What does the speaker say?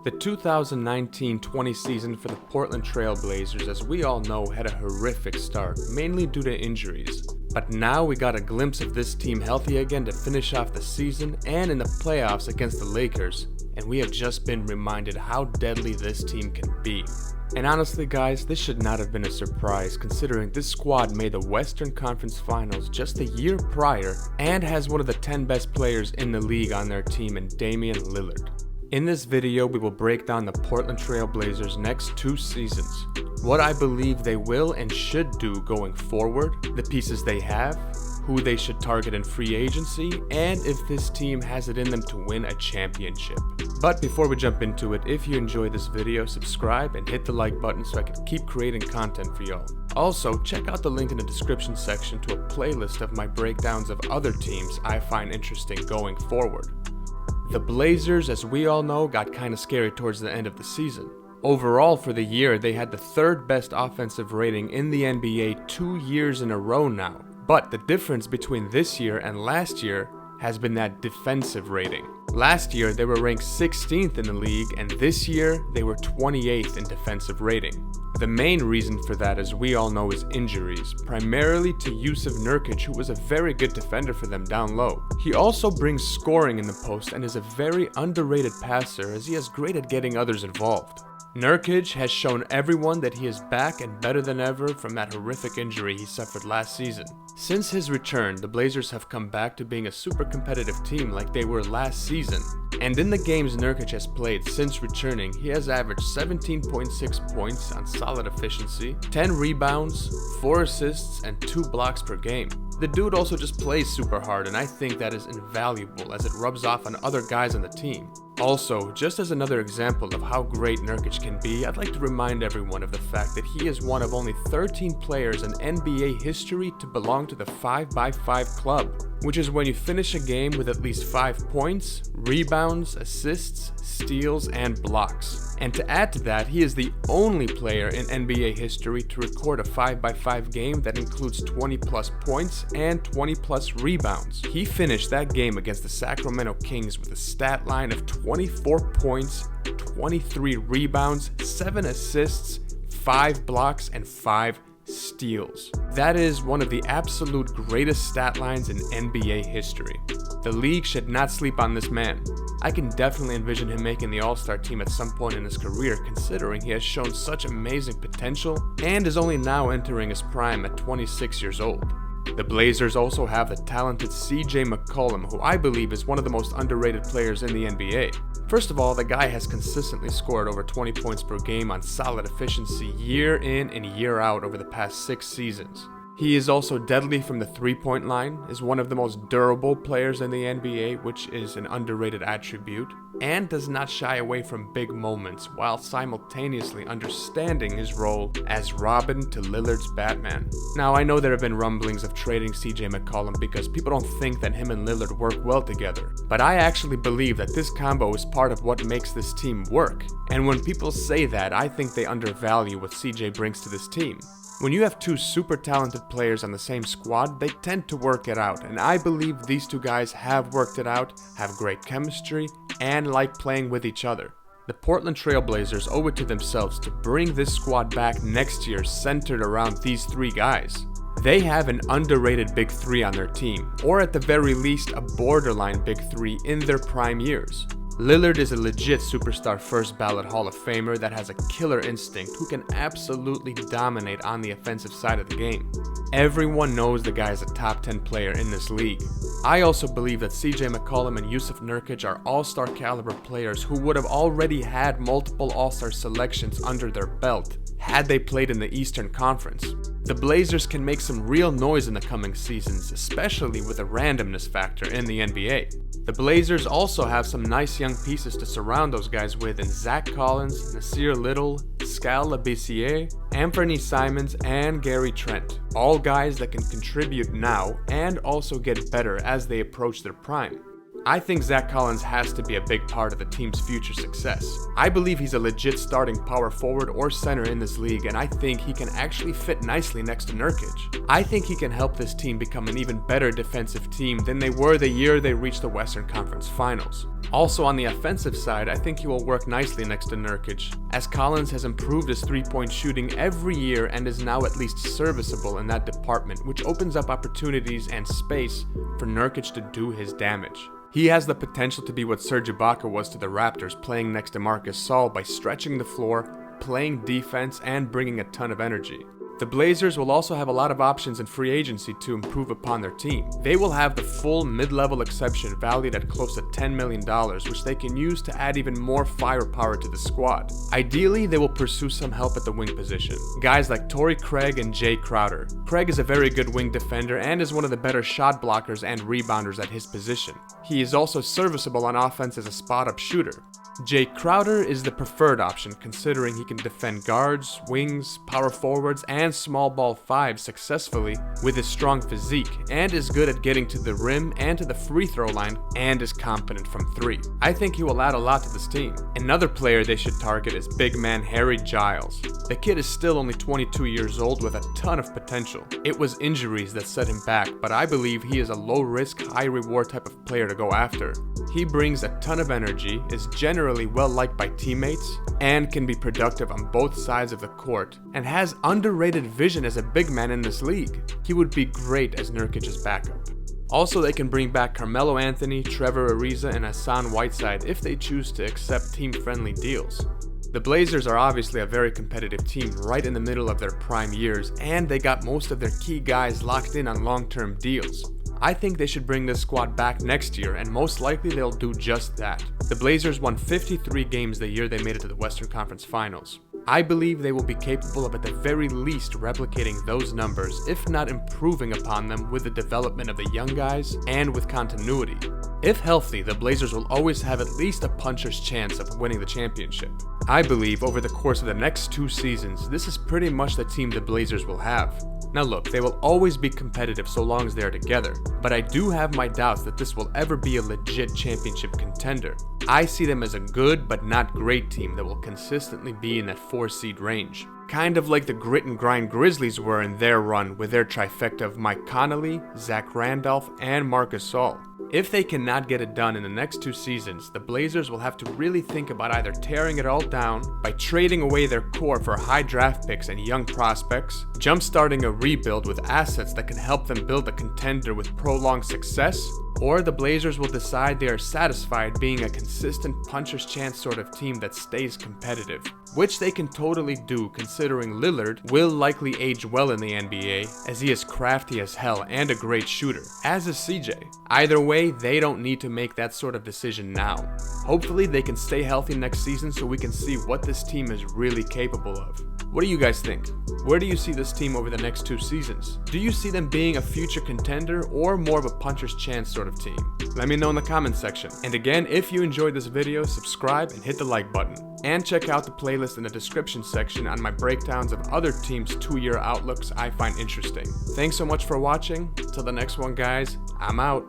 The 2019-20 season for the Portland Trail Blazers, as we all know, had a horrific start, mainly due to injuries. But now we got a glimpse of this team healthy again to finish off the season and in the playoffs against the Lakers, and we have just been reminded how deadly this team can be. And honestly guys, this should not have been a surprise considering this squad made the Western Conference Finals just a year prior and has one of the 10 best players in the league on their team in Damian Lillard. In this video, we will break down the Portland Trail Blazers' next 2 seasons, what I believe they will and should do going forward, the pieces they have, who they should target in free agency, and if this team has it in them to win a championship. But before we jump into it, if you enjoyed this video, subscribe and hit the like button so I can keep creating content for y'all. Also, check out the link in the description section to a playlist of my breakdowns of other teams I find interesting going forward. The Blazers, as we all know, got kinda scary towards the end of the season. Overall for the year, they had the 3rd best offensive rating in the NBA 2 years in a row now. But the difference between this year and last year has been that defensive rating. Last year, they were ranked 16th in the league, and this year, they were 28th in defensive rating. The main reason for that, as we all know, is injuries, primarily to Jusuf Nurkic, who was a very good defender for them down low. He also brings scoring in the post and is a very underrated passer as he is great at getting others involved. Nurkic has shown everyone that he is back and better than ever from that horrific injury he suffered last season. Since his return, the Blazers have come back to being a super competitive team like they were last season. And in the games Nurkic has played since returning, he has averaged 17.6 points on solid efficiency, 10 rebounds, 4 assists, and 2 blocks per game. The dude also just plays super hard, and I think that is invaluable as it rubs off on other guys on the team. Also, just as another example of how great Nurkic can be, I'd like to remind everyone of the fact that he is one of only 13 players in NBA history to belong to the 5x5 club, which is when you finish a game with at least 5 points, rebounds, assists, steals, and blocks. And to add to that, he is the only player in NBA history to record a 5x5 game that includes 20 plus points and 20 plus rebounds. He finished that game against the Sacramento Kings with a stat line of 24 points, 23 rebounds, 7 assists, 5 blocks, and 5 steals. That is one of the absolute greatest stat lines in NBA history. The league should not sleep on this man. I can definitely envision him making the All-Star team at some point in his career considering he has shown such amazing potential and is only now entering his prime at 26 years old. The Blazers also have the talented Mccollum, who I believe is one of the most underrated players in the NBA. First of all, the guy has consistently scored over 20 points per game on solid efficiency year in and year out over the past 6 seasons. He is also deadly from the 3-point line, is one of the most durable players in the NBA, which is an underrated attribute, and does not shy away from big moments while simultaneously understanding his role as Robin to Lillard's Batman. Now, I know there have been rumblings of trading Mccollum because people don't think that him and Lillard work well together, but I actually believe that this combo is part of what makes this team work. And when people say that, I think they undervalue what CJ brings to this team. When you have 2 super talented players on the same squad, they tend to work it out, and I believe these 2 guys have worked it out, have great chemistry, and like playing with each other. The Portland Trail Blazers owe it to themselves to bring this squad back next year centered around these 3 guys. They have an underrated big 3 on their team, or at the very least a borderline big 3 in their prime years. Lillard is a legit superstar first ballot Hall of Famer that has a killer instinct who can absolutely dominate on the offensive side of the game. Everyone knows the guy is a top 10 player in this league. I also believe that Mccollum and Jusuf Nurkic are all-star caliber players who would have already had multiple all-star selections under their belt had they played in the Eastern Conference. The Blazers can make some real noise in the coming seasons, especially with a randomness factor in the NBA. The Blazers also have some nice young pieces to surround those guys with in Zac Collins, Nasir Little, Skal Labissiere, Anthony Simons, and Gary Trent. All guys that can contribute now and also get better as they approach their prime. I think Zac Collins has to be a big part of the team's future success. I believe he's a legit starting power forward or center in this league, and I think he can actually fit nicely next to Nurkic. I think he can help this team become an even better defensive team than they were the year they reached the Western Conference Finals. Also on the offensive side, I think he will work nicely next to Nurkic, as Collins has improved his three-point shooting every year and is now at least serviceable in that department, which opens up opportunities and space for Nurkic to do his damage. He has the potential to be what Serge Ibaka was to the Raptors, playing next to Marc Gasol by stretching the floor, playing defense, and bringing a ton of energy. The Blazers will also have a lot of options in free agency to improve upon their team. They will have the full mid-level exception valued at close to $10 million, which they can use to add even more firepower to the squad. Ideally, they will pursue some help at the wing position. Guys like Torrey Craig and Jay Crowder. Craig is a very good wing defender and is one of the better shot blockers and rebounders at his position. He is also serviceable on offense as a spot-up shooter. Jay Crowder is the preferred option, considering he can defend guards, wings, power forwards, and small ball fives successfully with his strong physique, and is good at getting to the rim and to the free throw line, and is competent from three. I think he will add a lot to this team. Another player they should target is big man Harry Giles. The kid is still only 22 years old with a ton of potential. It was injuries that set him back, but I believe he is a low-risk, high-reward type of player to go after. He brings a ton of energy, is generally well liked by teammates, and can be productive on both sides of the court, and has underrated vision as a big man in this league. He would be great as Nurkic's backup. Also, they can bring back Carmelo Anthony, Trevor Ariza, and Hassan Whiteside if they choose to accept team-friendly deals. The Blazers are obviously a very competitive team right in the middle of their prime years, and they got most of their key guys locked in on long-term deals. I think they should bring this squad back next year, and most likely they'll do just that. The Blazers won 53 games the year they made it to the Western Conference Finals. I believe they will be capable of at the very least replicating those numbers, if not improving upon them with the development of the young guys and with continuity. If healthy, the Blazers will always have at least a puncher's chance of winning the championship. I believe over the course of the next 2 seasons, this is pretty much the team the Blazers will have. Now look, they will always be competitive so long as they are together, but I do have my doubts that this will ever be a legit championship contender. I see them as a good but not great team that will consistently be in that 4-seed range. Kind of like the grit and grind Grizzlies were in their run with their trifecta of Mike Conley, Zach Randolph, and Marc Gasol. If they cannot get it done in the next 2 seasons, the Blazers will have to really think about either tearing it all down by trading away their core for high draft picks and young prospects, jump-starting a rebuild with assets that can help them build a contender with prolonged success, or the Blazers will decide they are satisfied being a consistent puncher's chance sort of team that stays competitive, which they can totally do considering Lillard will likely age well in the NBA as he is crafty as hell and a great shooter, as is CJ. Either way, they don't need to make that sort of decision now. Hopefully they can stay healthy next season so we can see what this team is really capable of. What do you guys think? Where do you see this team over the next 2 seasons? Do you see them being a future contender or more of a puncher's chance sort of team? Let me know in the comments section. And again, if you enjoyed this video, subscribe and hit the like button. And check out the playlist in the description section on my breakdowns of other teams' 2-year outlooks I find interesting. Thanks so much for watching. Till the next one, guys, I'm out.